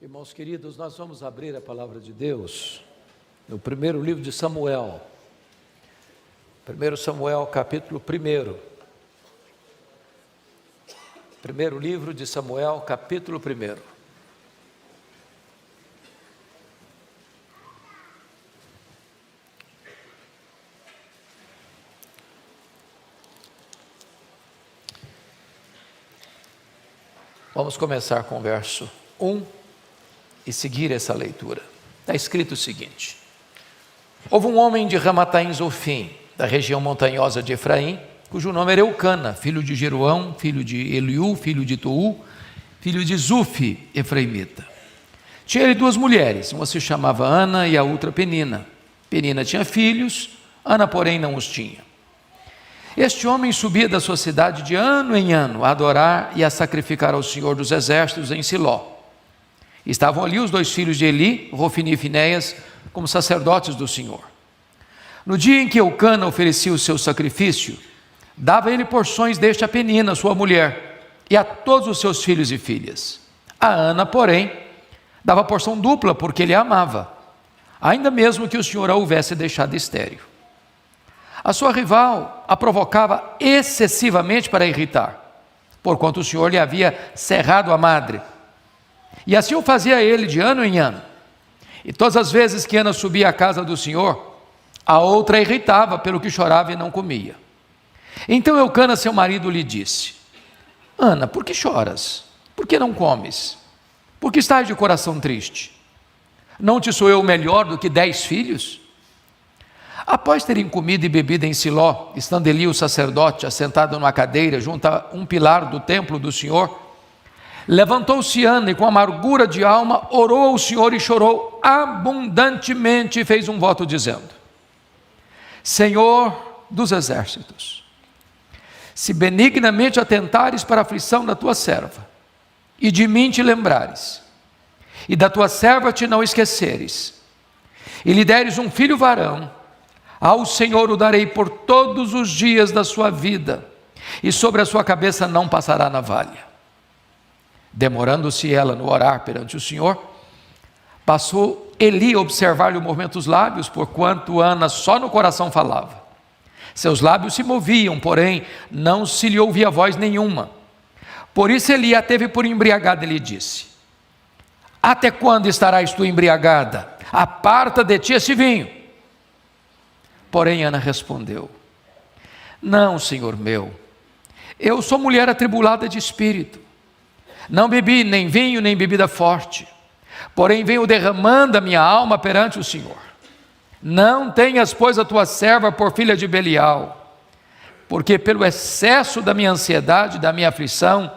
Irmãos queridos, nós vamos abrir a palavra de Deus no primeiro livro de Samuel. 1 Samuel, capítulo 1. Primeiro livro de Samuel, capítulo 1. Vamos começar com o verso 1 e seguir essa leitura. Está escrito o seguinte: houve um homem de Ramataim Zofim, da região montanhosa de Efraim, cujo nome era Eucana, filho de Jeroão, filho de Eliú, filho de Tou, filho de Zufi, efraimita. Tinha ele duas mulheres, uma se chamava Ana e a outra Penina. Penina tinha filhos, Ana, porém, não os tinha. Este homem subia da sua cidade de ano em ano a adorar e a sacrificar ao Senhor dos Exércitos em Siló. Estavam ali os dois filhos de Eli, Rofini e Finéias, como sacerdotes do Senhor. No dia em que Eucana oferecia o seu sacrifício, dava ele porções deste a Penina, sua mulher, e a todos os seus filhos e filhas. A Ana, porém, dava porção dupla, porque ele a amava, ainda mesmo que o Senhor a houvesse deixado estéril. A sua rival a provocava excessivamente para irritar, porquanto o Senhor lhe havia cerrado a madre. E assim o fazia ele de ano em ano. E todas as vezes que Ana subia à casa do Senhor, a outra a irritava pelo que chorava e não comia. Então Eucana, seu marido, lhe disse: Ana, por que choras? Por que não comes? Por que estás de coração triste? Não te sou eu melhor do que 10 filhos? Após terem comido e bebido em Siló, estando Eli o sacerdote assentado numa cadeira junto a um pilar do templo do Senhor, levantou-se Ana e com amargura de alma orou ao Senhor e chorou abundantemente e fez um voto dizendo: Senhor dos exércitos, se benignamente atentares para a aflição da tua serva e de mim te lembrares e da tua serva te não esqueceres e lhe deres um filho varão, ao Senhor o darei por todos os dias da sua vida e sobre a sua cabeça não passará navalha. Demorando-se ela no orar perante o Senhor, passou Eli a observar-lhe o movimento dos lábios, porquanto Ana só no coração falava. Seus lábios se moviam, porém não se lhe ouvia voz nenhuma. Por isso Eli a teve por embriagada e lhe disse: Até quando estarás tu embriagada? Aparta de ti esse vinho. Porém Ana respondeu: Não, Senhor meu, eu sou mulher atribulada de espírito. Não bebi nem vinho, nem bebida forte, porém venho derramando a minha alma perante o Senhor. Não tenhas, pois, a tua serva por filha de Belial, porque pelo excesso da minha ansiedade, da minha aflição,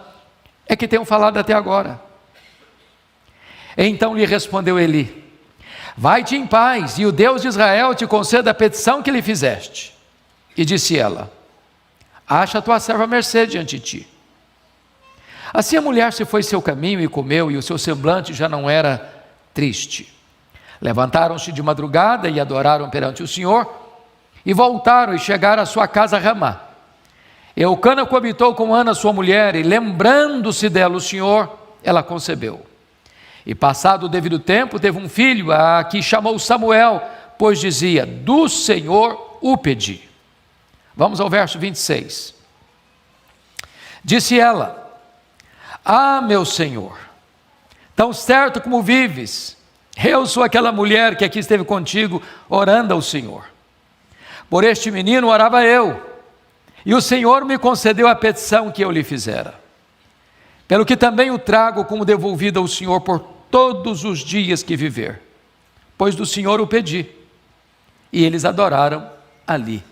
é que tenho falado até agora. Então lhe respondeu Eli: Vai-te em paz, e o Deus de Israel te conceda a petição que lhe fizeste. E disse ela: Acha a tua serva mercê diante de ti. Assim a mulher se foi seu caminho e comeu, e o seu semblante já não era triste. Levantaram-se de madrugada e adoraram perante o Senhor, e voltaram e chegaram à sua casa Ramá. Eucana coabitou com Ana sua mulher, e lembrando-se dela o Senhor, ela concebeu. E passado o devido tempo, teve um filho, a que chamou Samuel, pois dizia: Do Senhor o pedi. Vamos ao verso 26. Disse ela: Ah, meu Senhor, tão certo como vives, eu sou aquela mulher que aqui esteve contigo, orando ao Senhor. Por este menino orava eu, e o Senhor me concedeu a petição que eu lhe fizera. Pelo que também o trago como devolvido ao Senhor por todos os dias que viver, pois do Senhor o pedi. E eles adoraram ali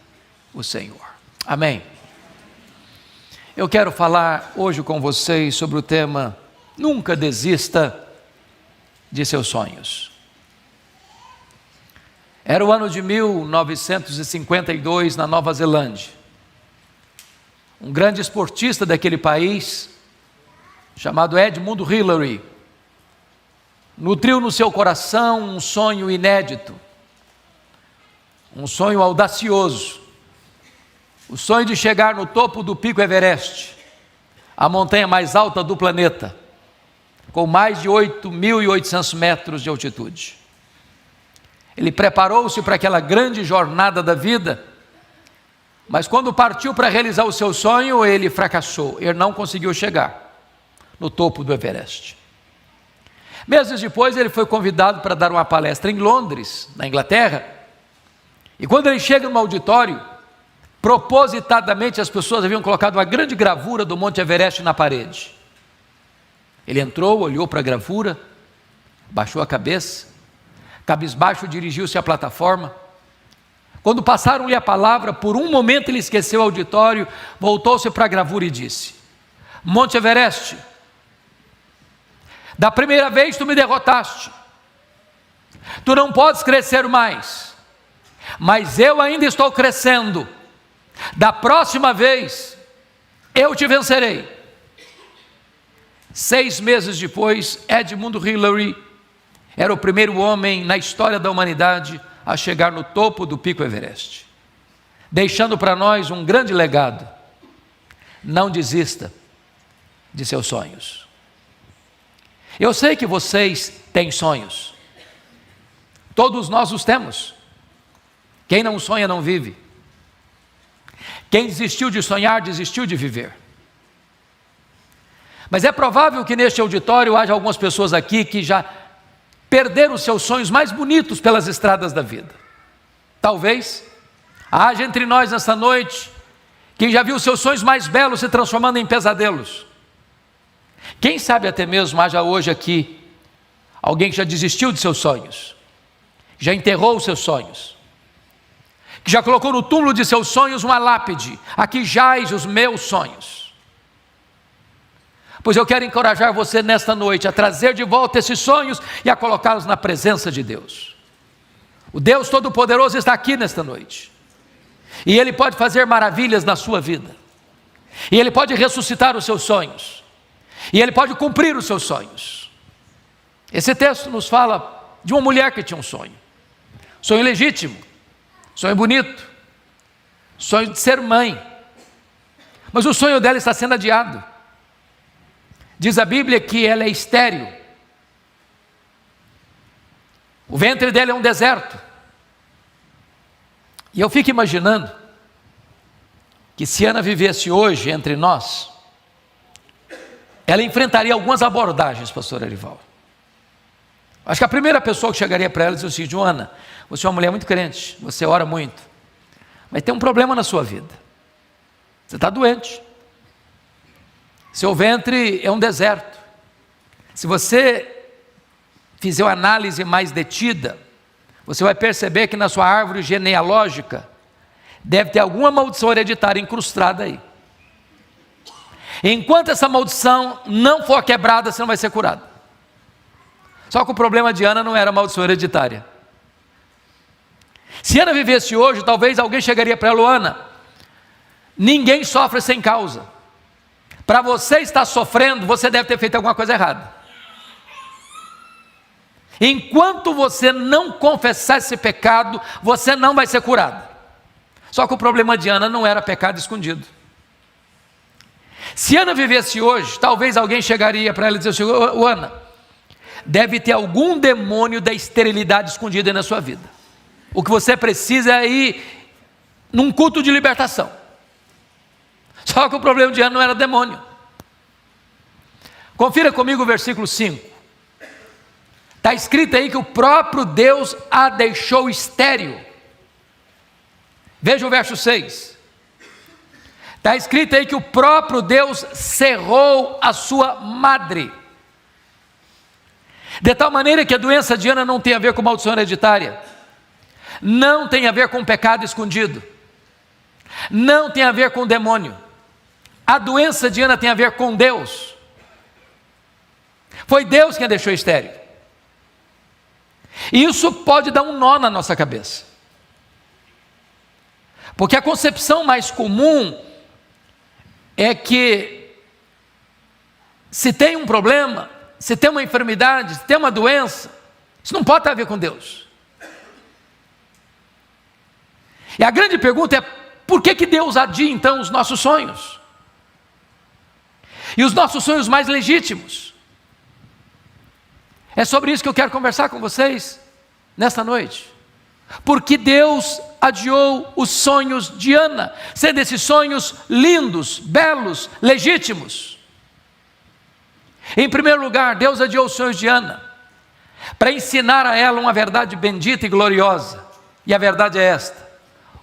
o Senhor. Amém. Eu quero falar hoje com vocês sobre o tema: nunca desista de seus sonhos. Era o ano de 1952 na Nova Zelândia. Um grande esportista daquele país, chamado Edmund Hillary, nutriu no seu coração um sonho inédito, um sonho audacioso, o sonho de chegar no topo do Pico Everest, a montanha mais alta do planeta, com mais de 8.800 metros de altitude. Ele preparou-se para aquela grande jornada da vida, mas quando partiu para realizar o seu sonho, ele fracassou, ele não conseguiu chegar no topo do Everest. Meses depois, ele foi convidado para dar uma palestra em Londres, na Inglaterra, e quando ele chega no auditório, propositadamente as pessoas haviam colocado uma grande gravura do Monte Everest na parede. Ele entrou, olhou para a gravura, baixou a cabeça, cabisbaixo dirigiu-se à plataforma. Quando passaram-lhe a palavra, por um momento ele esqueceu o auditório, voltou-se para a gravura e disse: Monte Everest, da primeira vez tu me derrotaste, tu não podes crescer mais, mas eu ainda estou crescendo, da próxima vez eu te vencerei. 6 meses depois, Edmund Hillary era o primeiro homem na história da humanidade a chegar no topo do Pico Everest, deixando para nós um grande legado. Não desista de seus sonhos. Eu sei que vocês têm sonhos, todos nós os temos. Quem não sonha não vive. Quem desistiu de sonhar, desistiu de viver. Mas é provável que neste auditório haja algumas pessoas aqui que já perderam os seus sonhos mais bonitos pelas estradas da vida. Talvez haja entre nós nesta noite quem já viu os seus sonhos mais belos se transformando em pesadelos. Quem sabe até mesmo haja hoje aqui alguém que já desistiu de seus sonhos, já enterrou os seus sonhos, que já colocou no túmulo de seus sonhos uma lápide: aqui jaz os meus sonhos. Pois eu quero encorajar você nesta noite a trazer de volta esses sonhos e a colocá-los na presença de Deus. O Deus Todo-Poderoso está aqui nesta noite, e Ele pode fazer maravilhas na sua vida, e Ele pode ressuscitar os seus sonhos, e Ele pode cumprir os seus sonhos. Esse texto nos fala de uma mulher que tinha um sonho legítimo, sonho bonito, sonho de ser mãe, mas o sonho dela está sendo adiado. Diz a Bíblia que ela é estéril, o ventre dela é um deserto, e eu fico imaginando que se Ana vivesse hoje entre nós, ela enfrentaria algumas abordagens, pastor Arival. Acho que a primeira pessoa que chegaria para ela e dizia assim: Joana, você é uma mulher muito crente, você ora muito, mas tem um problema na sua vida, você está doente, seu ventre é um deserto. Se você fizer uma análise mais detida, você vai perceber que na sua árvore genealógica deve ter alguma maldição hereditária incrustada aí. Enquanto essa maldição não for quebrada, você não vai ser curado. Só que o problema de Ana não era a maldição hereditária. Se Ana vivesse hoje, talvez alguém chegaria para ela: Ana, ninguém sofre sem causa. Para você estar sofrendo, você deve ter feito alguma coisa errada. Enquanto você não confessar esse pecado, você não vai ser curado. Só que o problema de Ana não era pecado escondido. Se Ana vivesse hoje, talvez alguém chegaria para ela e dizia assim: Ana, deve ter algum demônio da esterilidade escondido aí na sua vida. O que você precisa é ir num culto de libertação. Só que o problema de Ana não era demônio. Confira comigo o versículo 5. Está escrito aí que o próprio Deus a deixou estéril. Veja o verso 6. Está escrito aí que o próprio Deus cerrou a sua madre. De tal maneira que a doença de Ana não tem a ver com maldição hereditária, não tem a ver com pecado escondido, não tem a ver com demônio. A doença de Ana tem a ver com Deus. Foi Deus quem a deixou estéril. E isso pode dar um nó na nossa cabeça, porque a concepção mais comum é que se tem um problema, se tem uma enfermidade, se tem uma doença, isso não pode ter a ver com Deus. E a grande pergunta é: por que Deus adia então os nossos sonhos? E os nossos sonhos mais legítimos? É sobre isso que eu quero conversar com vocês nesta noite. Porque Deus adiou os sonhos de Ana, sendo esses sonhos lindos, belos, legítimos. Em primeiro lugar, Deus adiou os sonhos de Ana para ensinar a ela uma verdade bendita e gloriosa. E a verdade é esta: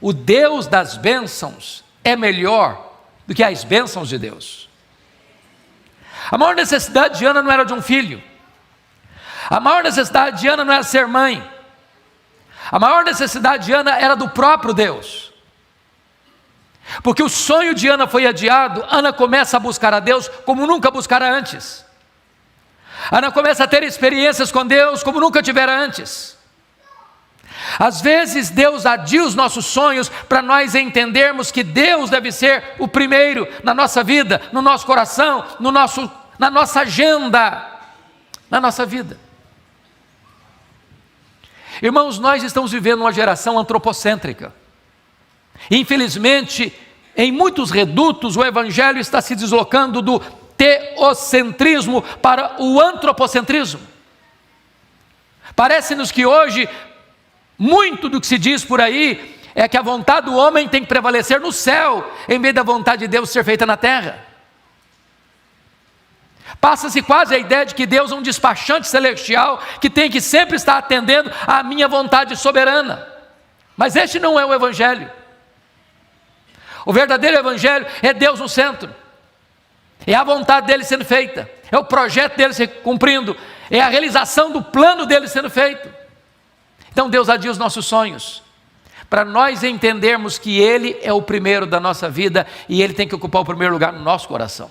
o Deus das bênçãos é melhor do que as bênçãos de Deus. A maior necessidade de Ana não era de um filho. A maior necessidade de Ana não era ser mãe. A maior necessidade de Ana era do próprio Deus. Porque o sonho de Ana foi adiado, Ana começa a buscar a Deus como nunca buscara antes. Ana começa a ter experiências com Deus como nunca tivera antes. Às vezes Deus adia os nossos sonhos para nós entendermos que Deus deve ser o primeiro na nossa vida, no nosso coração, na nossa agenda, na nossa vida. Irmãos, nós estamos vivendo uma geração antropocêntrica. Infelizmente, em muitos redutos, o Evangelho está se deslocando do teocentrismo para o antropocentrismo. Parece-nos que hoje, muito do que se diz por aí, é que a vontade do homem tem que prevalecer no céu, em vez da vontade de Deus ser feita na terra. Passa-se quase a ideia de que Deus é um despachante celestial, que tem que sempre estar atendendo à minha vontade soberana. Mas este não é o Evangelho. O verdadeiro Evangelho é Deus no centro. É a vontade dele sendo feita, é o projeto dele se cumprindo, é a realização do plano dele sendo feito. Então Deus adia os nossos sonhos, para nós entendermos que Ele é o primeiro da nossa vida, e Ele tem que ocupar o primeiro lugar no nosso coração.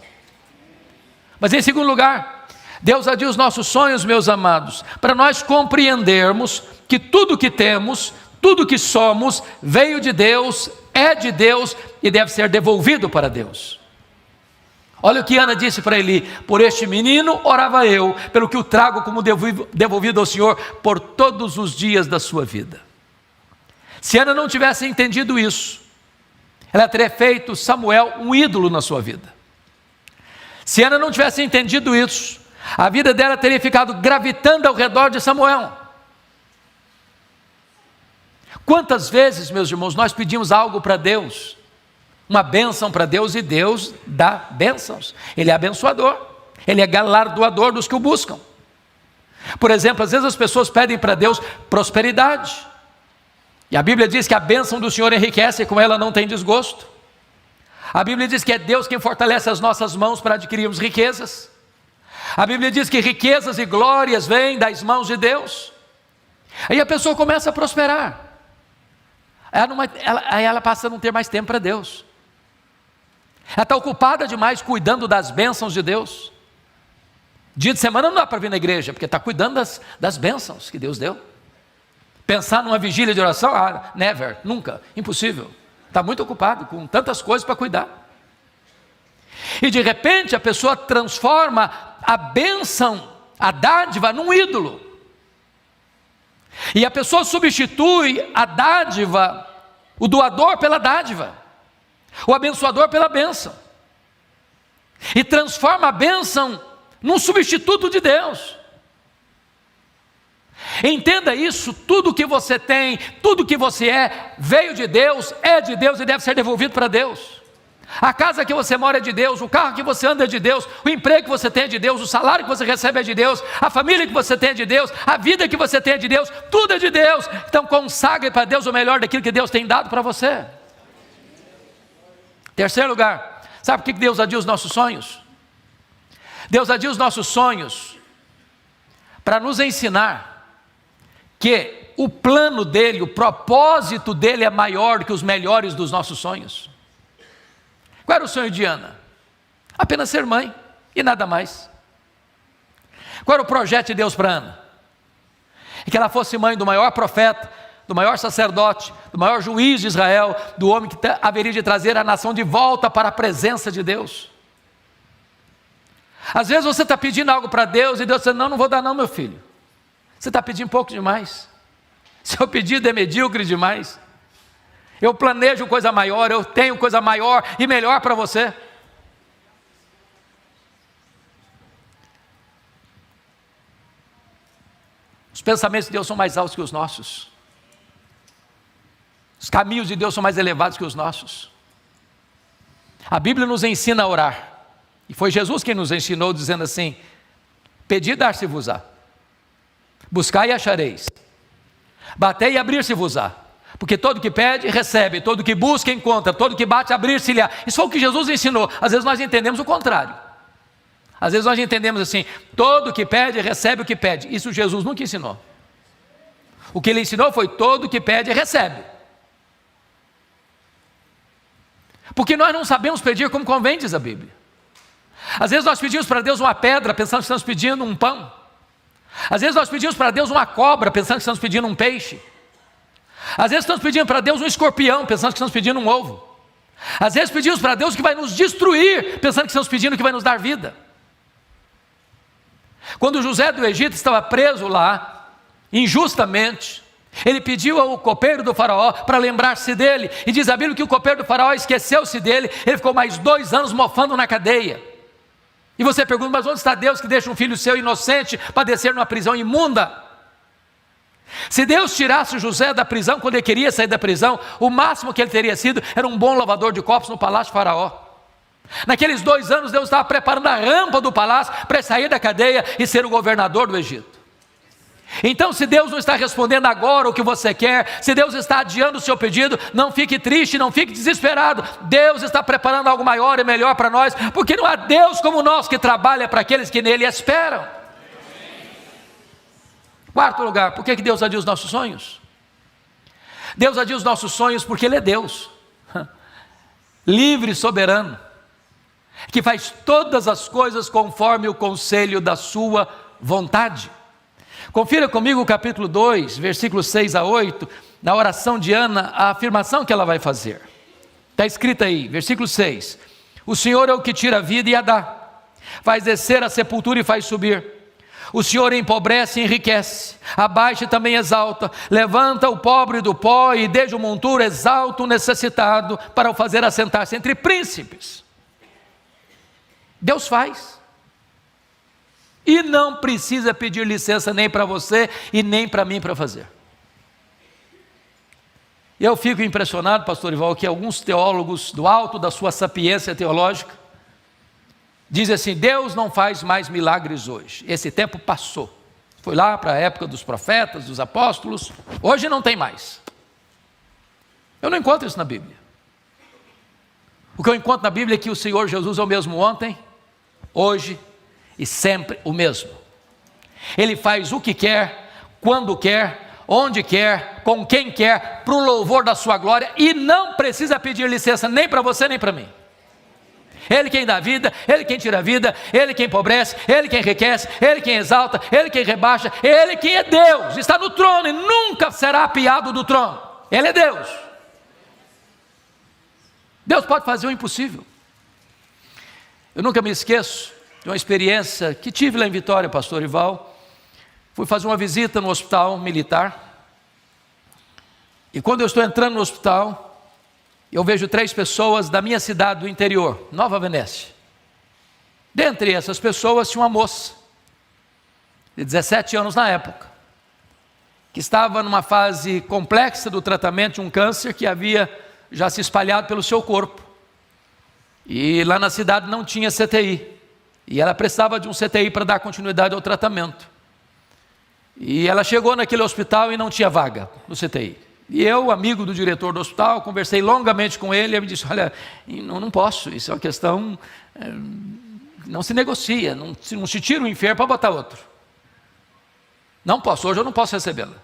Mas em segundo lugar, Deus adia os nossos sonhos, meus amados, para nós compreendermos que tudo que temos, tudo que somos, veio de Deus, é de Deus e deve ser devolvido para Deus. Olha o que Ana disse para Eli: por este menino orava eu, pelo que o trago como devolvido ao Senhor por todos os dias da sua vida. Se Ana não tivesse entendido isso, ela teria feito Samuel um ídolo na sua vida. Se Ana não tivesse entendido isso, a vida dela teria ficado gravitando ao redor de Samuel. Quantas vezes, meus irmãos, nós pedimos algo para Deus, uma bênção para Deus, e Deus dá bênçãos. Ele é abençoador, Ele é galardoador dos que o buscam. Por exemplo, às vezes as pessoas pedem para Deus prosperidade, e a Bíblia diz que a bênção do Senhor enriquece e com ela não tem desgosto. A Bíblia diz que é Deus quem fortalece as nossas mãos para adquirirmos riquezas. A Bíblia diz que riquezas e glórias vêm das mãos de Deus. Aí a pessoa começa a prosperar. Aí ela passa a não ter mais tempo para Deus. Ela está ocupada demais cuidando das bênçãos de Deus. Dia de semana não dá para vir na igreja, porque está cuidando das bênçãos que Deus deu. Pensar numa vigília de oração, never, nunca, impossível. Está muito ocupado com tantas coisas para cuidar. E de repente a pessoa transforma a bênção, a dádiva, num ídolo. E a pessoa substitui a dádiva, o doador pela dádiva, o abençoador pela bênção. E transforma a bênção num substituto de Deus. Entenda isso: tudo que você tem, tudo que você é, veio de Deus, é de Deus e deve ser devolvido para Deus. A casa que você mora é de Deus, o carro que você anda é de Deus, o emprego que você tem é de Deus, o salário que você recebe é de Deus, a família que você tem é de Deus, a vida que você tem é de Deus, tudo é de Deus. Então consagre para Deus o melhor daquilo que Deus tem dado para você. Terceiro lugar, sabe por que Deus adia os nossos sonhos? Deus adia os nossos sonhos para nos ensinar que o plano dele, o propósito dele é maior do que os melhores dos nossos sonhos. Qual era o sonho de Ana? Apenas ser mãe e nada mais. Qual era o projeto de Deus para Ana? Que ela fosse mãe do maior profeta, do maior sacerdote, do maior juiz de Israel, do homem que haveria de trazer a nação de volta para a presença de Deus. Às vezes você está pedindo algo para Deus e Deus diz: não vou dar não, meu filho. Você está pedindo pouco demais. Seu pedido é medíocre demais. Eu planejo coisa maior, eu tenho coisa maior e melhor para você. Os pensamentos de Deus são mais altos que os nossos. Os caminhos de Deus são mais elevados que os nossos. A Bíblia nos ensina a orar. E foi Jesus quem nos ensinou, dizendo assim: pedi, dar-se-vos-á. Buscai e achareis. Batei e abrir-se-vos-á. Porque todo que pede, recebe. Todo que busca, encontra. Todo que bate, abrir-se-lhe-á. Isso foi o que Jesus ensinou. Às vezes nós entendemos o contrário. Às vezes nós entendemos assim: todo que pede, recebe o que pede. Isso Jesus nunca ensinou. O que ele ensinou foi: todo que pede, recebe. Porque nós não sabemos pedir como convém, diz a Bíblia. Às vezes nós pedimos para Deus uma pedra, pensando que estamos pedindo um pão. Às vezes nós pedimos para Deus uma cobra, pensando que estamos pedindo um peixe. Às vezes estamos pedindo para Deus um escorpião, pensando que estamos pedindo um ovo. Às vezes pedimos para Deus que vai nos destruir, pensando que estamos pedindo que vai nos dar vida. Quando José do Egito estava preso lá, injustamente, ele pediu ao copeiro do faraó para lembrar-se dele, e diz a Bíblia que o copeiro do faraó esqueceu-se dele. Ele ficou mais 2 anos mofando na cadeia. E você pergunta: mas onde está Deus que deixa um filho seu inocente padecer numa prisão imunda? Se Deus tirasse José da prisão quando ele queria sair da prisão, o máximo que ele teria sido era um bom lavador de copos no palácio do faraó. Naqueles 2 anos Deus estava preparando a rampa do palácio para sair da cadeia e ser o governador do Egito. Então, se Deus não está respondendo agora o que você quer, se Deus está adiando o seu pedido, não fique triste, não fique desesperado. Deus está preparando algo maior e melhor para nós, porque não há Deus como nós que trabalha para aqueles que nele esperam. Quarto lugar, por que Deus adia os nossos sonhos? Deus adia os nossos sonhos porque Ele é Deus, livre e soberano, que faz todas as coisas conforme o conselho da sua vontade. Confira comigo o capítulo 2, versículos 6 a 8, na oração de Ana, a afirmação que ela vai fazer. Está escrito aí, versículo 6: o Senhor é o que tira a vida e a dá, faz descer a sepultura e faz subir. O Senhor empobrece e enriquece, abaixa e também exalta, levanta o pobre do pó e desde o monturo exalta o necessitado, para o fazer assentar-se entre príncipes. Deus faz. E não precisa pedir licença nem para você e nem para mim para fazer. Eu fico impressionado, pastor Ival, que alguns teólogos, do alto da sua sapiência teológica, dizem assim: Deus não faz mais milagres hoje, esse tempo passou. Foi lá para a época dos profetas, dos apóstolos, hoje não tem mais. Eu não encontro isso na Bíblia. O que eu encontro na Bíblia é que o Senhor Jesus é o mesmo ontem, hoje e sempre o mesmo. Ele faz o que quer, quando quer, onde quer, com quem quer, para o louvor da sua glória, e não precisa pedir licença nem para você nem para mim. Ele quem dá vida, Ele quem tira a vida, Ele quem empobrece, Ele quem enriquece, Ele quem exalta, Ele quem rebaixa, Ele quem é Deus, está no trono e nunca será apiado do trono. Ele é Deus. Deus pode fazer o impossível. Eu nunca me esqueço de uma experiência que tive lá em Vitória, pastor Ival. Fui fazer uma visita no hospital militar, e quando eu estou entrando no hospital, eu vejo 3 pessoas da minha cidade do interior, Nova Venécia. Dentre essas pessoas tinha uma moça, de 17 anos na época, que estava numa fase complexa do tratamento de um câncer que havia já se espalhado pelo seu corpo, e lá na cidade não tinha CTI, e ela precisava de um CTI para dar continuidade ao tratamento. E ela chegou naquele hospital e não tinha vaga no CTI. E eu, amigo do diretor do hospital, conversei longamente com ele, e ele me disse: olha, não posso, isso é uma questão, não se negocia, não se tira um enfermo para botar outro. Não posso, hoje eu não posso recebê-la.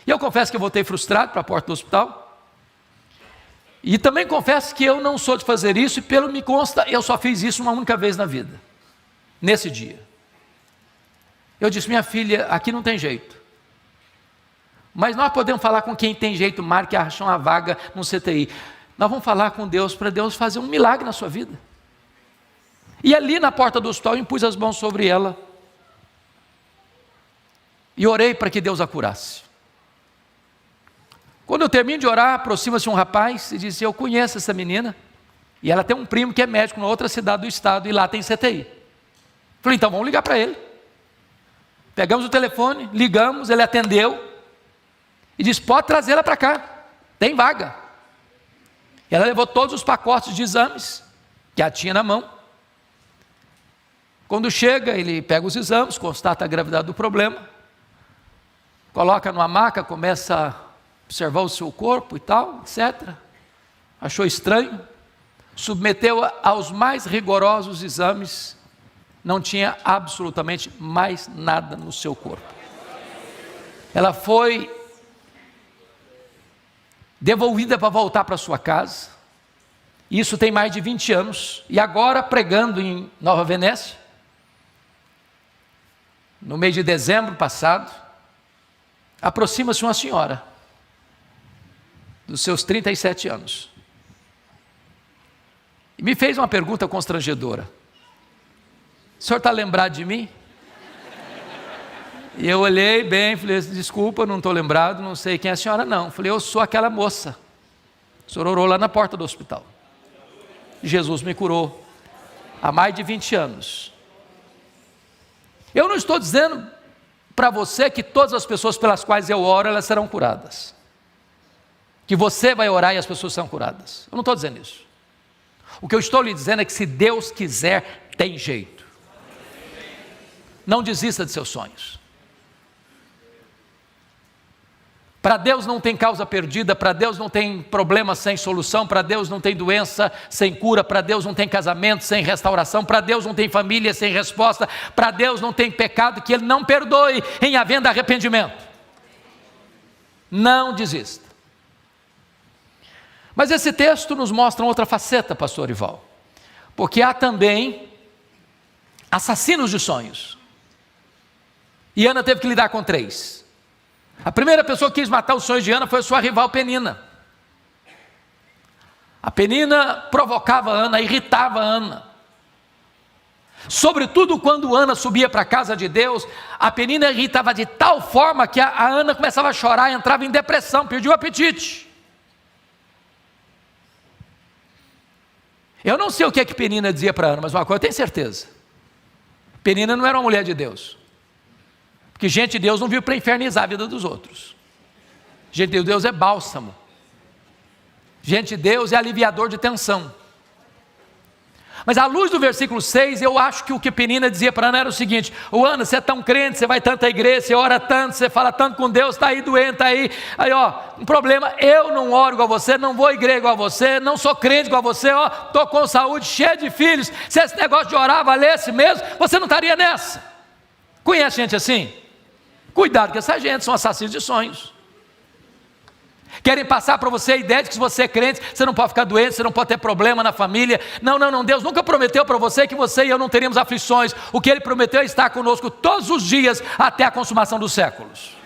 E eu confesso que eu voltei frustrado para a porta do hospital, e também confesso que eu não sou de fazer isso, e pelo me consta, eu só fiz isso uma única vez na vida, nesse dia. Eu disse: minha filha, aqui não tem jeito, mas nós podemos falar com quem tem jeito, marque e achar uma vaga no CTI. Nós vamos falar com Deus, para Deus fazer um milagre na sua vida. E ali na porta do hospital, eu impus as mãos sobre ela, e orei para que Deus a curasse. Quando eu termino de orar, aproxima-se um rapaz e disse: eu conheço essa menina, e ela tem um primo que é médico na outra cidade do estado, e lá tem CTI. Falei: então vamos ligar para ele. Pegamos o telefone, ligamos, ele atendeu e disse: pode trazê-la para cá, tem vaga. E ela levou todos os pacotes de exames que ela tinha na mão. Quando chega, ele pega os exames, constata a gravidade do problema, coloca numa maca, começa a observar o seu corpo e tal, etc. Achou estranho, submeteu aos mais rigorosos exames, não tinha absolutamente mais nada no seu corpo. Ela foi devolvida para voltar para sua casa. Isso tem mais de 20 anos. E agora, pregando em Nova Venécia, no mês de dezembro passado, aproxima-se uma senhora, dos seus 37 anos, e me fez uma pergunta constrangedora: o senhor está lembrado de mim? E eu olhei bem, falei: desculpa, não estou lembrado, não sei quem é a senhora não. Falei: eu sou aquela moça, o senhor orou lá na porta do hospital, Jesus me curou, há mais de 20 anos. Eu não estou dizendo para você que todas as pessoas pelas quais eu oro, elas serão curadas, que você vai orar e as pessoas serão curadas. Eu não estou dizendo isso. O que eu estou lhe dizendo é que se Deus quiser, tem jeito. Não desista de seus sonhos. Para Deus não tem causa perdida, para Deus não tem problema sem solução, para Deus não tem doença sem cura, para Deus não tem casamento sem restauração, para Deus não tem família sem resposta, para Deus não tem pecado que Ele não perdoe em havendo arrependimento. Não desista. Mas esse texto nos mostra outra faceta, pastor Ival, porque há também assassinos de sonhos, e Ana teve que lidar com 3. A primeira pessoa que quis matar os sonhos de Ana foi a sua rival Penina. A Penina provocava Ana, irritava Ana. Sobretudo quando Ana subia para a casa de Deus, a Penina irritava de tal forma que a Ana começava a chorar, entrava em depressão, perdia o apetite. Eu não sei o que Penina dizia para Ana, mas uma coisa eu tenho certeza: Penina não era uma mulher de Deus. Porque gente de Deus não vive para infernizar a vida dos outros. Gente de Deus é bálsamo. Gente de Deus é aliviador de tensão. Mas à luz do versículo 6, eu acho que o que Penina dizia para Ana era o seguinte: ô Ana, você é tão crente, você vai tanto à igreja, você ora tanto, você fala tanto com Deus, está aí doente, está aí um problema, eu não oro igual a você, não vou à igreja igual a você, não sou crente igual a você, estou com saúde, cheio de filhos, se esse negócio de orar valesse mesmo, você não estaria nessa. Conhece gente assim? Cuidado que essa gente são assassinos de sonhos. Querem passar para você a ideia de que se você é crente, você não pode ficar doente, você não pode ter problema na família. Não, Deus nunca prometeu para você que você e eu não teríamos aflições. O que Ele prometeu é estar conosco todos os dias até a consumação dos séculos.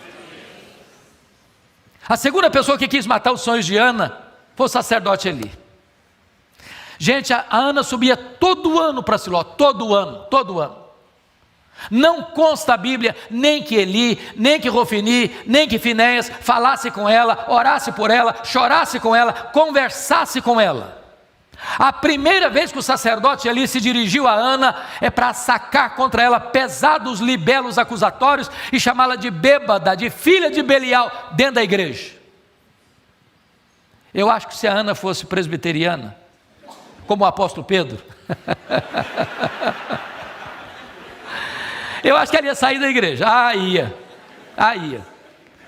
A segunda pessoa que quis matar os sonhos de Ana foi o sacerdote Eli. Gente, a Ana subia todo ano para Siló, todo ano. Não consta a Bíblia nem que Eli, nem que Rofini, nem que Finéias falasse com ela, orasse por ela, chorasse com ela, conversasse com ela. A primeira vez que o sacerdote Eli se dirigiu a Ana é para sacar contra ela pesados libelos acusatórios e chamá-la de bêbada, de filha de Belial, dentro da igreja. Eu acho que se a Ana fosse presbiteriana, como o apóstolo Pedro, eu acho que ela ia sair da igreja. Ia.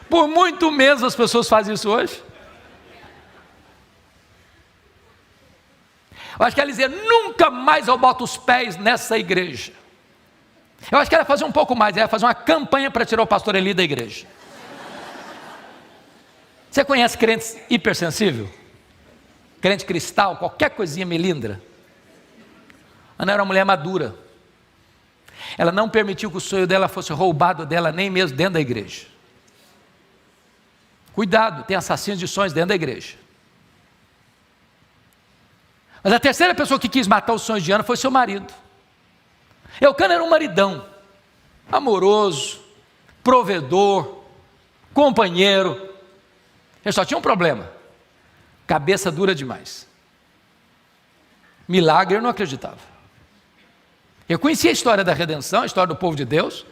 Por muito menos as pessoas fazem isso hoje. Eu acho que ela ia dizer: nunca mais eu boto os pés nessa igreja. Eu acho que ela ia fazer um pouco mais, ela ia fazer uma campanha para tirar o pastor Eli da igreja. Você conhece crentes hipersensível? Crente cristal, qualquer coisinha melindra? Ana era uma mulher madura. Ela não permitiu que o sonho dela fosse roubado dela, nem mesmo dentro da igreja. Cuidado, tem assassinos de sonhos dentro da igreja. Mas a terceira pessoa que quis matar os sonhos de Ana foi seu marido. Eucana era um maridão, amoroso, provedor, companheiro. Ele só tinha um problema: cabeça dura demais. Milagre eu não acreditava. Eu conhecia a história da redenção, a história do povo de Deus.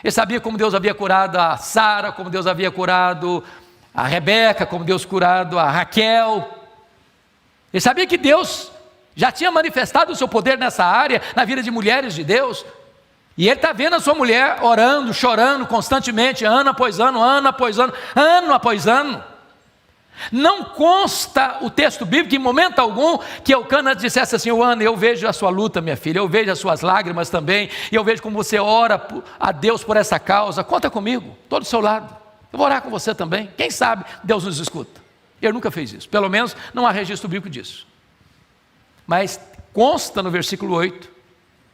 Ele sabia como Deus havia curado a Sara, como Deus havia curado a Rebeca, como Deus curado a Raquel. Ele sabia que Deus já tinha manifestado o seu poder nessa área, na vida de mulheres de Deus. E ele está vendo a sua mulher orando, chorando constantemente, ano após ano, ano após ano, ano após ano. Não consta o texto bíblico, em momento algum, que Eucana dissesse assim: Ana, eu vejo a sua luta, minha filha, eu vejo as suas lágrimas também, e eu vejo como você ora a Deus por essa causa, conta comigo, estou do seu lado, eu vou orar com você também, quem sabe Deus nos escuta. Ele nunca fez isso, pelo menos não há registro bíblico disso. Mas consta no versículo 8,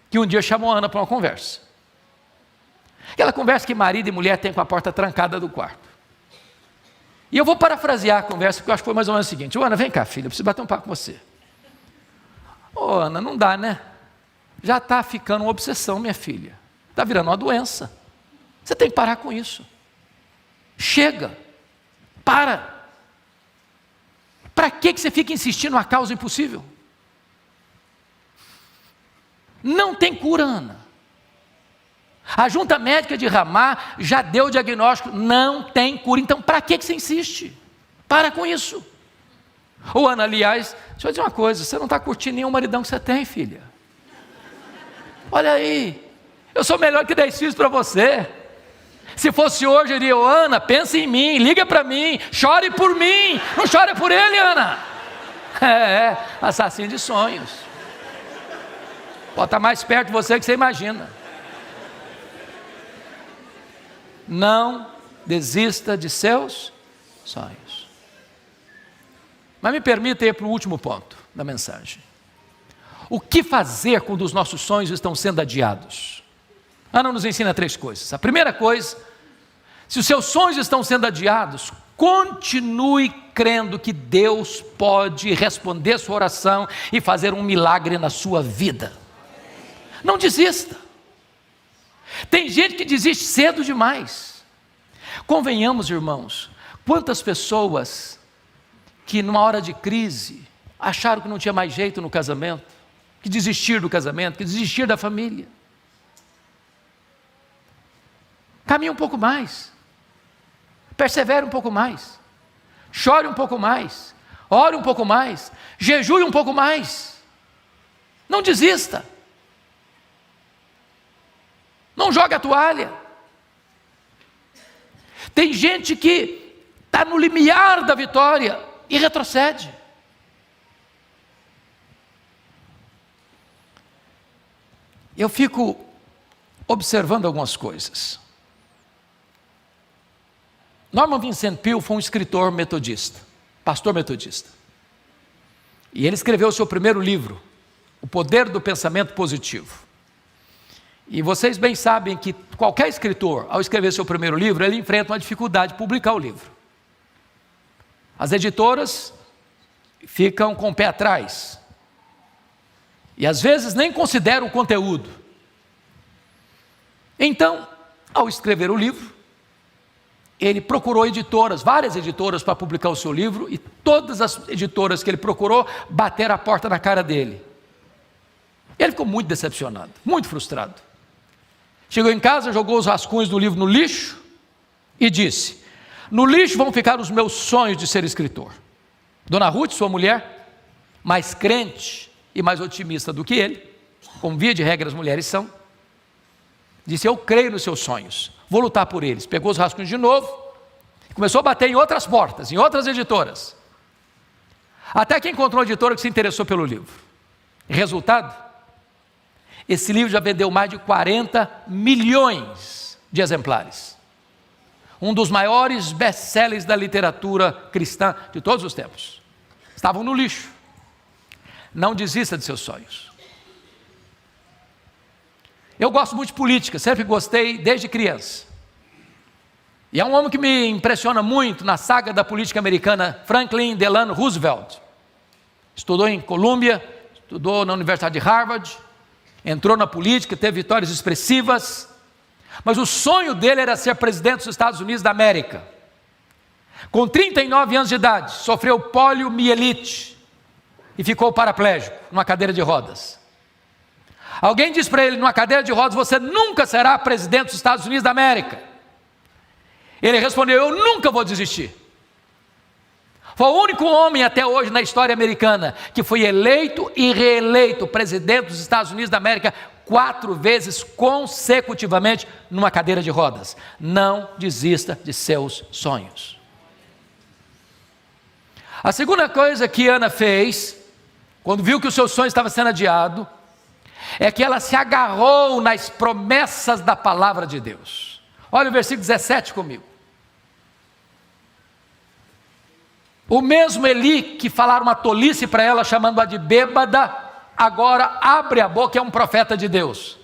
que um dia chamou Ana para uma conversa. Aquela conversa que marido e mulher têm com a porta trancada do quarto. E eu vou parafrasear a conversa, porque eu acho que foi mais ou menos o seguinte: Ana, vem cá, filha, eu preciso bater um papo com você. Ana, não dá, né? Já está ficando uma obsessão, minha filha. Está virando uma doença. Você tem que parar com isso. Chega. Para. Para que você fica insistindo numa causa impossível? Não tem cura, Ana. A junta médica de Ramá já deu o diagnóstico, não tem cura. Então, para que você insiste? Para com isso. Ô Ana, aliás, deixa eu dizer uma coisa: você não está curtindo nenhum maridão que você tem, filha. Olha aí, eu sou melhor que 10 filhos para você. Se fosse hoje, eu diria: ô Ana, pensa em mim, liga para mim, chore por mim, não chore por ele, Ana. Assassino de sonhos. Pode estar mais perto de você que você imagina. Não desista de seus sonhos. Mas me permita ir para o último ponto da mensagem. O que fazer quando os nossos sonhos estão sendo adiados? Ana nos ensina 3 coisas. A primeira coisa: se os seus sonhos estão sendo adiados, continue crendo que Deus pode responder sua oração e fazer um milagre na sua vida. Não desista. Tem gente que desiste cedo demais. Convenhamos, irmãos, quantas pessoas que numa hora de crise acharam que não tinha mais jeito no casamento, que desistir do casamento, que desistir da família. Caminhe um pouco mais, persevere um pouco mais, chore um pouco mais, ore um pouco mais, jejue um pouco mais. Não desista. Não joga a toalha. Tem gente que está no limiar da vitória e retrocede. Eu fico observando algumas coisas. Norman Vincent Peale foi um escritor metodista, pastor metodista. E ele escreveu o seu primeiro livro, O Poder do Pensamento Positivo. E vocês bem sabem que qualquer escritor, ao escrever seu primeiro livro, ele enfrenta uma dificuldade de publicar o livro. As editoras ficam com o pé atrás. E às vezes nem consideram o conteúdo. Então, ao escrever o livro, ele procurou editoras, várias editoras para publicar o seu livro, e todas as editoras que ele procurou bateram a porta na cara dele. Ele ficou muito decepcionado, muito frustrado. Chegou em casa, jogou os rascunhos do livro no lixo e disse: no lixo vão ficar os meus sonhos de ser escritor. Dona Ruth, sua mulher, mais crente e mais otimista do que ele, como via de regra as mulheres são, disse: eu creio nos seus sonhos, vou lutar por eles. Pegou os rascunhos de novo, começou a bater em outras portas, em outras editoras, até que encontrou uma editora que se interessou pelo livro. Resultado? Esse livro já vendeu mais de 40 milhões de exemplares. Um dos maiores best-sellers da literatura cristã de todos os tempos. Estavam no lixo. Não desista de seus sonhos. Eu gosto muito de política, sempre gostei desde criança. E é um homem que me impressiona muito na saga da política americana, Franklin Delano Roosevelt. Estudou em Columbia, estudou na Universidade de Harvard, entrou na política, teve vitórias expressivas, mas o sonho dele era ser presidente dos Estados Unidos da América. Com 39 anos de idade, sofreu poliomielite e ficou paraplégico, numa cadeira de rodas. Alguém diz para ele, numa cadeira de rodas, você nunca será presidente dos Estados Unidos da América. Ele respondeu, eu nunca vou desistir. Foi o único homem até hoje na história americana que foi eleito e reeleito presidente dos Estados Unidos da América 4 vezes consecutivamente numa cadeira de rodas. Não desista de seus sonhos. A segunda coisa que Ana fez, quando viu que o seu sonho estava sendo adiado, é que ela se agarrou nas promessas da palavra de Deus. Olha o versículo 17 comigo. O mesmo Eli que falaram uma tolice para ela, chamando-a de bêbada, agora abre a boca, é um profeta de Deus.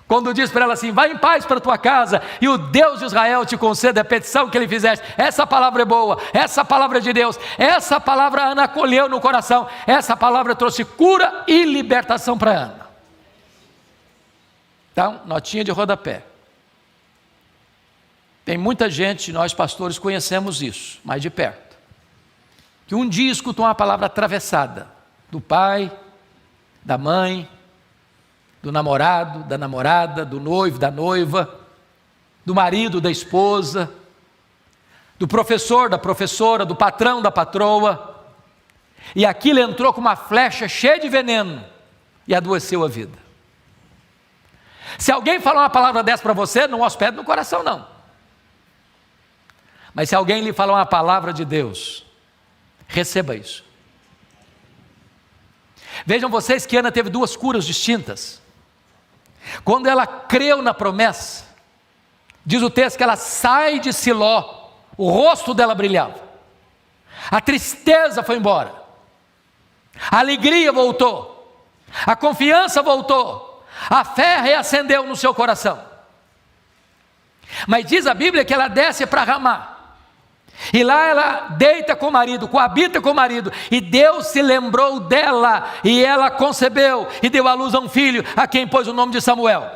Quando diz para ela assim, vai em paz para a tua casa, e o Deus de Israel te conceda a petição que ele fizeste. Essa palavra é boa, essa palavra é de Deus, essa palavra Ana acolheu no coração, essa palavra trouxe cura e libertação para Ana. Então, notinha de rodapé. Tem muita gente, nós pastores conhecemos isso, mais de perto, que um dia escutou uma palavra atravessada, do pai, da mãe, do namorado, da namorada, do noivo, da noiva, do marido, da esposa, do professor, da professora, do patrão, da patroa, e aquilo entrou com uma flecha cheia de veneno e adoeceu a vida. Se alguém falar uma palavra dessa para você, não hospede no coração não. Mas se alguém lhe falar uma palavra de Deus, receba isso. Vejam vocês que Ana teve 2 curas distintas. Quando ela creu na promessa, diz o texto que ela sai de Siló, o rosto dela brilhava, a tristeza foi embora, a alegria voltou, a confiança voltou, a fé reacendeu no seu coração. Mas diz a Bíblia que ela desce para Ramá, e lá ela deita com o marido, coabita com o marido, e Deus se lembrou dela, e ela concebeu, e deu à luz a um filho, a quem pôs o nome de Samuel.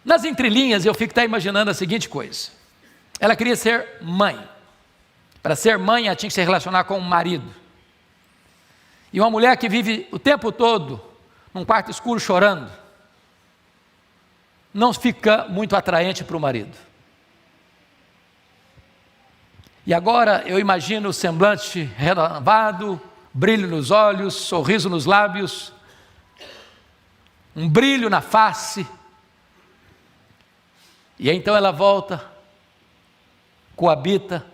Nas entrelinhas eu fico imaginando a seguinte coisa, ela queria ser mãe, para ser mãe ela tinha que se relacionar com o marido, e uma mulher que vive o tempo todo, num quarto escuro chorando, não fica muito atraente para o marido. E agora eu imagino o semblante renovado, brilho nos olhos, sorriso nos lábios, um brilho na face. E então ela volta, coabita,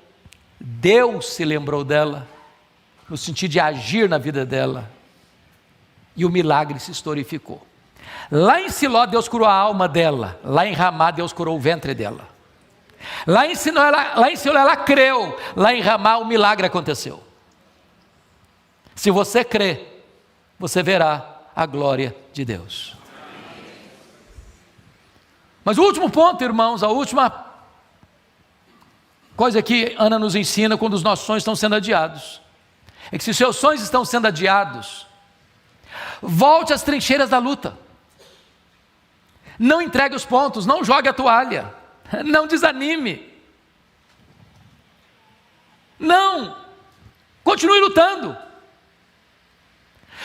Deus se lembrou dela, no sentido de agir na vida dela, e o milagre se historificou. Lá em Siló Deus curou a alma dela, lá em Ramá Deus curou o ventre dela. Lá em Siló ela creu, lá em Ramá o milagre aconteceu. Se você crê, você verá a glória de Deus. Mas o último ponto, irmãos, a última coisa que Ana nos ensina quando os nossos sonhos estão sendo adiados, é que se os seus sonhos estão sendo adiados, volte às trincheiras da luta, não entregue os pontos, não jogue a toalha, não desanime, não, continue lutando.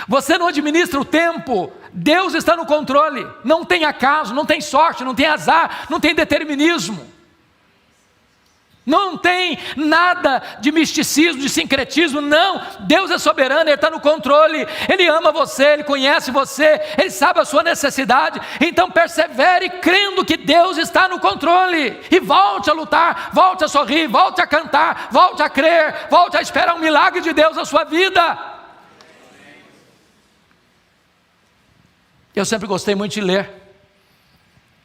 Você não administra o tempo, Deus está no controle, não tem acaso, não tem sorte, não tem azar, não tem determinismo, não tem nada de misticismo, de sincretismo, não, Deus é soberano, Ele está no controle, Ele ama você, Ele conhece você, Ele sabe a sua necessidade, então persevere crendo que Deus está no controle, e volte a lutar, volte a sorrir, volte a cantar, volte a crer, volte a esperar um milagre de Deus na sua vida. Eu sempre gostei muito de ler,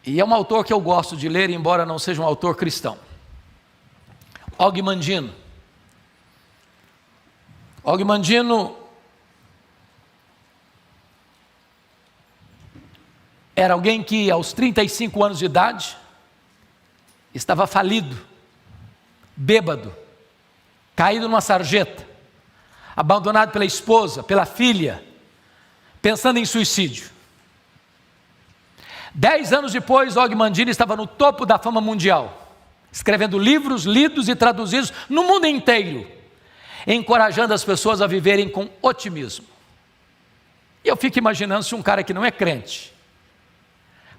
e é um autor que eu gosto de ler, embora não seja um autor cristão, Og Mandino. Og Mandino era alguém que aos 35 anos de idade estava falido, bêbado, caído numa sarjeta, abandonado pela esposa, pela filha, pensando em suicídio. 10 anos depois, Og Mandino estava no topo da fama mundial, escrevendo livros lidos e traduzidos no mundo inteiro, encorajando as pessoas a viverem com otimismo. E eu fico imaginando se um cara que não é crente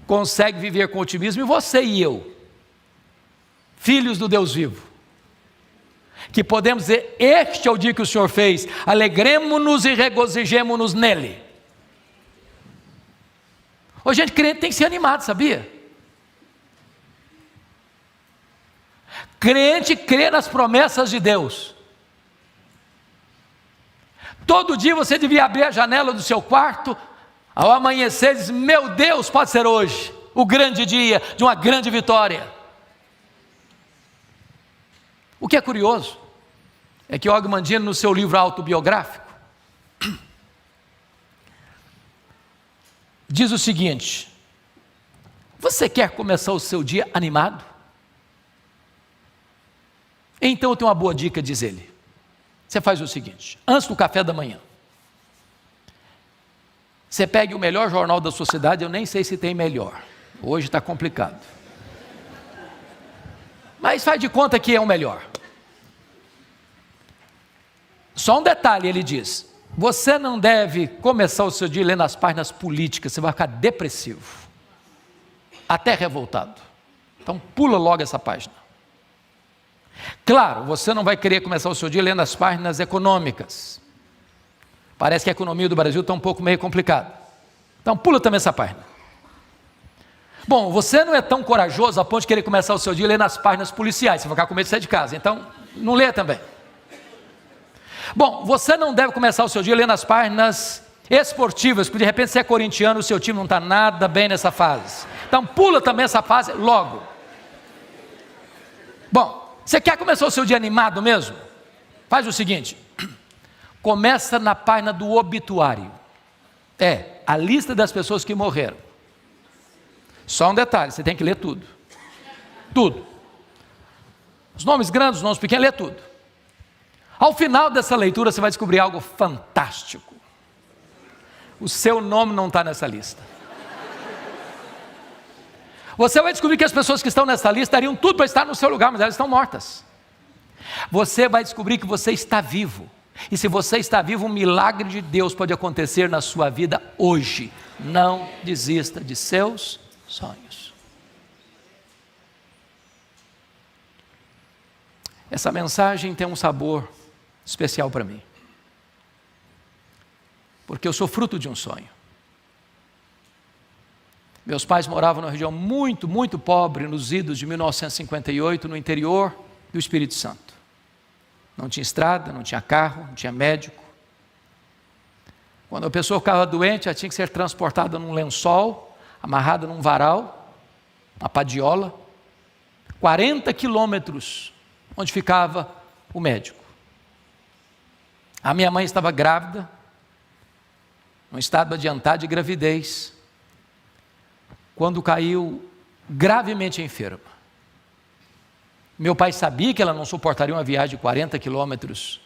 consegue viver com otimismo, e você e eu, filhos do Deus vivo, que podemos dizer: este é o dia que o Senhor fez, alegremo-nos e regozijemo-nos nele. Ô, gente, crente tem que ser animado, sabia? Crente crê nas promessas de Deus. Todo dia você devia abrir a janela do seu quarto, ao amanhecer, e dizer: meu Deus, pode ser hoje o grande dia de uma grande vitória. O que é curioso é que Og Mandino, no seu livro autobiográfico, diz o seguinte: você quer começar o seu dia animado? Então eu tenho uma boa dica, diz ele. Você faz o seguinte: antes do café da manhã, você pegue o melhor jornal da sua cidade. Eu nem sei se tem melhor, hoje está complicado, mas faz de conta que é o melhor. Só um detalhe, ele diz: você não deve começar o seu dia lendo as páginas políticas, você vai ficar depressivo, até revoltado. Então pula logo essa página. Claro, você não vai querer começar o seu dia lendo as páginas econômicas. Parece que a economia do Brasil está um pouco meio complicada. Então pula também essa página. Bom, você não é tão corajoso a ponto de querer começar o seu dia lendo as páginas policiais, você vai ficar com medo de sair de casa, então não lê também. Bom, você não deve começar o seu dia lendo as páginas esportivas, porque de repente você é corintiano, o seu time não está nada bem nessa fase. Então pula também essa fase logo. Bom, você quer começar o seu dia animado mesmo? Faz o seguinte: começa na página do obituário. É, a lista das pessoas que morreram. Só um detalhe, você tem que ler tudo. Tudo. Os nomes grandes, os nomes pequenos, lê tudo. Ao final dessa leitura você vai descobrir algo fantástico. O seu nome não está nessa lista. Você vai descobrir que as pessoas que estão nessa lista dariam tudo para estar no seu lugar, mas elas estão mortas. Você vai descobrir que você está vivo. E se você está vivo, um milagre de Deus pode acontecer na sua vida hoje. Não desista de seus sonhos. Essa mensagem tem um sabor especial para mim, porque eu sou fruto de um sonho. Meus pais moravam numa região muito, muito pobre, nos idos de 1958, no interior do Espírito Santo. Não tinha estrada, não tinha carro, não tinha médico. Quando a pessoa ficava doente, ela tinha que ser transportada num lençol, amarrada num varal, uma padiola, 40 quilômetros onde ficava o médico. A minha mãe estava grávida, num estado adiantado de gravidez, quando caiu gravemente enferma. Meu pai sabia que ela não suportaria uma viagem de 40 quilômetros,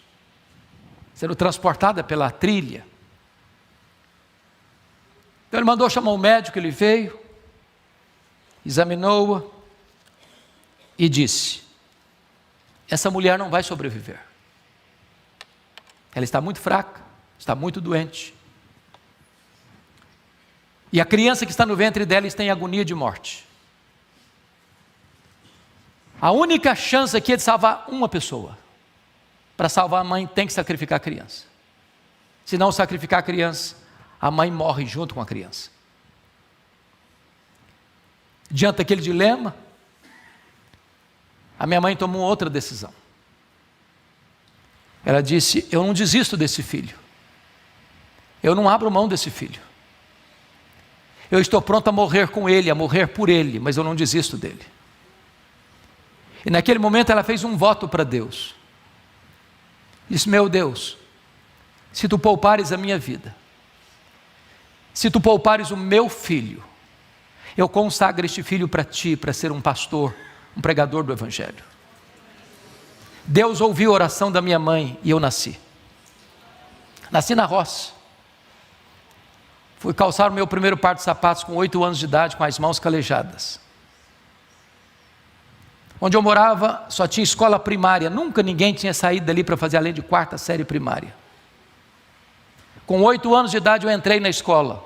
sendo transportada pela trilha. Então ele mandou chamar um médico, ele veio, examinou-a e disse: essa mulher não vai sobreviver. Ela está muito fraca, está muito doente. E a criança que está no ventre dela está em agonia de morte. A única chance aqui é de salvar uma pessoa. Para salvar a mãe, tem que sacrificar a criança. Se não sacrificar a criança, a mãe morre junto com a criança. Diante daquele dilema, a minha mãe tomou outra decisão. Ela disse: eu não desisto desse filho. Eu não abro mão desse filho. Eu estou pronto a morrer com ele, a morrer por ele, mas eu não desisto dele. E naquele momento ela fez um voto para Deus. Disse: meu Deus, se tu poupares a minha vida, se tu poupares o meu filho, eu consagro este filho para ti, para ser um pastor, um pregador do Evangelho. Deus ouviu a oração da minha mãe e eu nasci. Nasci na roça. Fui calçar o meu primeiro par de sapatos com 8 anos de idade, com as mãos calejadas. Onde eu morava só tinha escola primária, nunca ninguém tinha saído dali para fazer além de 4ª série primária. Com 8 anos de idade eu entrei na escola.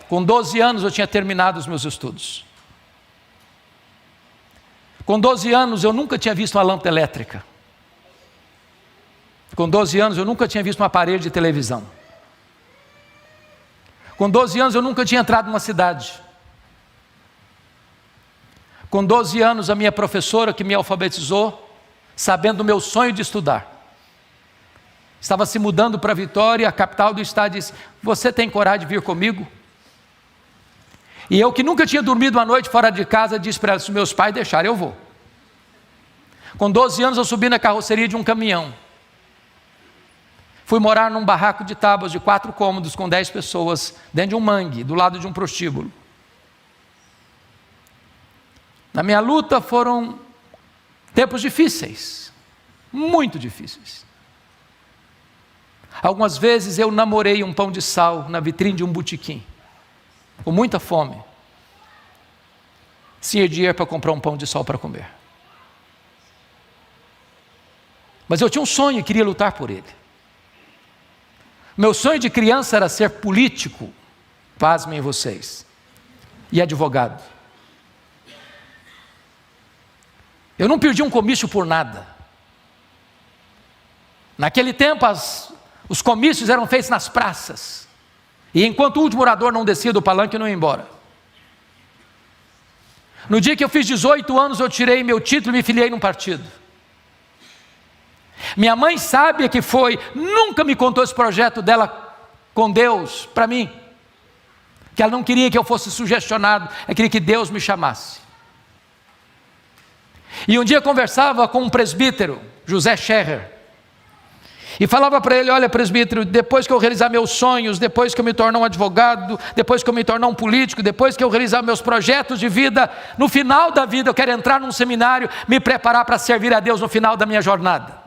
Com 12 anos eu tinha terminado os meus estudos. Com 12 anos eu nunca tinha visto uma lâmpada elétrica. Com 12 anos eu nunca tinha visto um aparelho de televisão. Com 12 anos eu nunca tinha entrado numa cidade. Com 12 anos a minha professora que me alfabetizou, sabendo do meu sonho de estudar, estava se mudando para Vitória, a capital do estado, e disse: você tem coragem de vir comigo? E eu, que nunca tinha dormido uma noite fora de casa, disse para ela: se meus pais deixarem, eu vou. Com 12 anos eu subi na carroceria de um caminhão. Fui morar num barraco de tábuas de 4 cômodos com 10 pessoas, dentro de um mangue, do lado de um prostíbulo. Na minha luta foram tempos difíceis, muito difíceis. Algumas vezes eu namorei um pão de sal na vitrine de um botequim, com muita fome, sem dinheiro para comprar um pão de sal para comer. Mas eu tinha um sonho e queria lutar por ele. Meu sonho de criança era ser político, pasmem vocês, e advogado. Eu não perdi um comício por nada. Naquele tempo os comícios eram feitos nas praças, e enquanto o último orador não descia do palanque, eu não ia embora. No dia que eu fiz 18 anos, eu tirei meu título e me filiei num partido. Minha mãe, sábia que foi, nunca me contou esse projeto dela com Deus para mim, que ela não queria que eu fosse sugestionado, ela queria que Deus me chamasse. E um dia eu conversava com um presbítero, José Scherrer, e falava para ele: olha, presbítero, depois que eu realizar meus sonhos, depois que eu me tornar um advogado, depois que eu me tornar um político, depois que eu realizar meus projetos de vida, no final da vida eu quero entrar num seminário, me preparar para servir a Deus no final da minha jornada.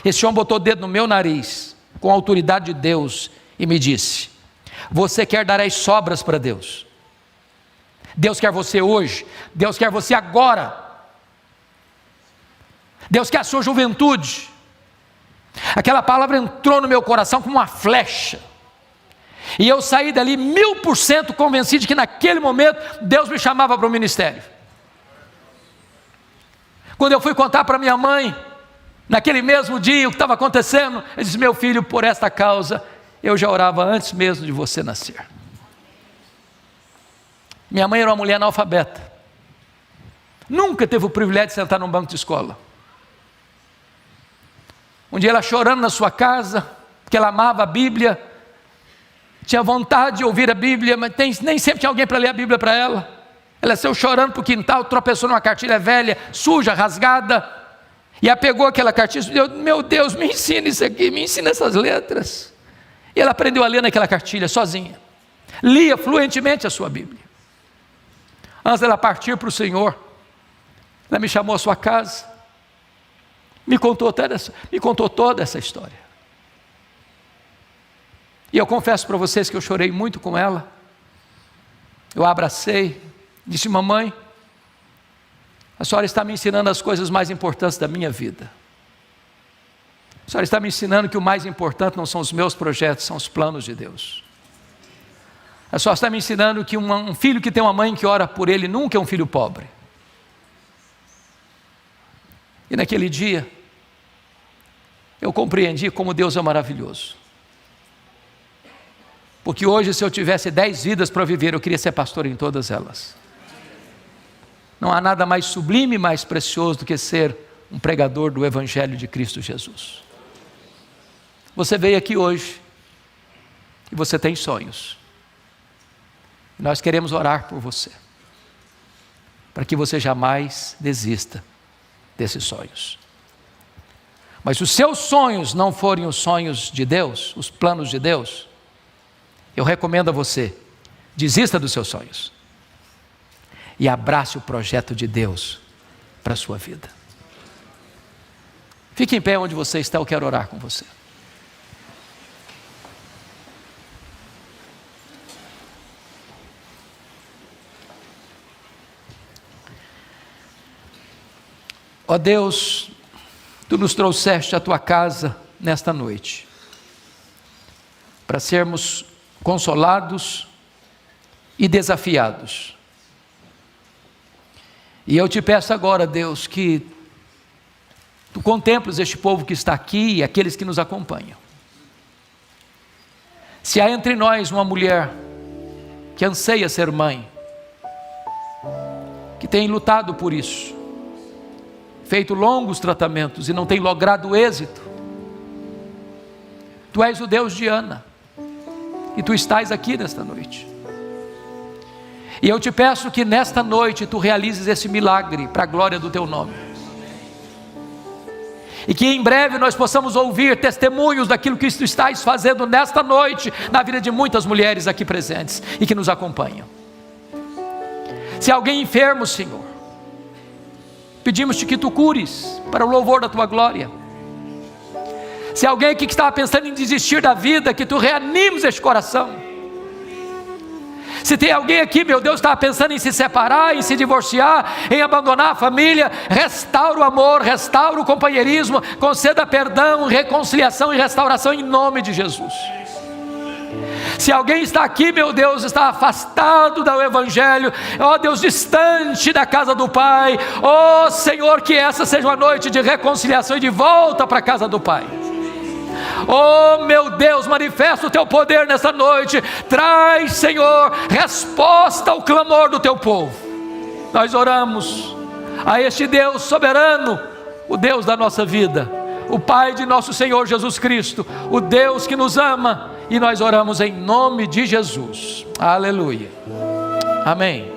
Esse homem botou o dedo no meu nariz, com a autoridade de Deus, e me disse: você quer dar as sobras para Deus? Deus quer você hoje, Deus quer você agora, Deus quer a sua juventude. Aquela palavra entrou no meu coração como uma flecha, e eu saí dali 1000% convencido de que naquele momento Deus me chamava para o ministério. Quando eu fui contar para minha mãe, naquele mesmo dia, o que estava acontecendo, eu disse: meu filho, por esta causa eu já orava antes mesmo de você nascer. Minha mãe era uma mulher analfabeta, nunca teve o privilégio de sentar num banco de escola. Um dia ela chorando na sua casa, porque ela amava a Bíblia, tinha vontade de ouvir a Bíblia, mas nem sempre tinha alguém para ler a Bíblia para ela. Ela saiu chorando para o quintal, tropeçou numa cartilha velha, suja, rasgada, e ela pegou aquela cartilha e disse: meu Deus, me ensina isso aqui, me ensina essas letras. E ela aprendeu a ler naquela cartilha sozinha, lia fluentemente a sua Bíblia. Antes dela partir para o Senhor, ela me chamou à sua casa, me contou toda essa história. E eu confesso para vocês que eu chorei muito com ela. Eu a abracei, disse: mamãe, a senhora está me ensinando as coisas mais importantes da minha vida. A senhora está me ensinando que o mais importante não são os meus projetos, são os planos de Deus. A senhora está me ensinando que um filho que tem uma mãe que ora por ele nunca é um filho pobre. E naquele dia eu compreendi como Deus é maravilhoso. Porque hoje, se eu tivesse 10 vidas para viver, eu queria ser pastor em todas elas. Não há nada mais sublime e mais precioso do que ser um pregador do Evangelho de Cristo Jesus. Você veio aqui hoje e você tem sonhos. Nós queremos orar por você, para que você jamais desista desses sonhos. Mas se os seus sonhos não forem os sonhos de Deus, os planos de Deus, eu recomendo a você: desista dos seus sonhos e abrace o projeto de Deus para a sua vida. Fique em pé onde você está, eu quero orar com você. Ó Deus, Tu nos trouxeste à Tua casa nesta noite. para sermos consolados e desafiados. E eu te peço agora, Deus, que Tu contemples este povo que está aqui e aqueles que nos acompanham. Se há entre nós uma mulher que anseia ser mãe, que tem lutado por isso, feito longos tratamentos e não tem logrado êxito, Tu és o Deus de Ana, e Tu estás aqui nesta noite. E eu te peço que nesta noite Tu realizes esse milagre para a glória do Teu nome. E que em breve nós possamos ouvir testemunhos daquilo que Tu estás fazendo nesta noite, na vida de muitas mulheres aqui presentes e que nos acompanham. Se alguém enfermo, Senhor, pedimos-Te que Tu cures, para o louvor da Tua glória. Se alguém aqui que estava pensando em desistir da vida, que Tu reanimes este coração. Se tem alguém aqui, meu Deus, que estava pensando em se separar, em se divorciar, em abandonar a família, restaura o amor, restaura o companheirismo, conceda perdão, reconciliação e restauração em nome de Jesus. Se alguém está aqui, meu Deus, está afastado do Evangelho, ó Deus, distante da casa do Pai, ó Senhor, que essa seja uma noite de reconciliação e de volta para a casa do Pai. Oh meu Deus, manifesta o Teu poder nessa noite, traz, Senhor, resposta ao clamor do Teu povo. Nós oramos a este Deus soberano, o Deus da nossa vida, o Pai de nosso Senhor Jesus Cristo, o Deus que nos ama, e nós oramos em nome de Jesus. Aleluia. Amém.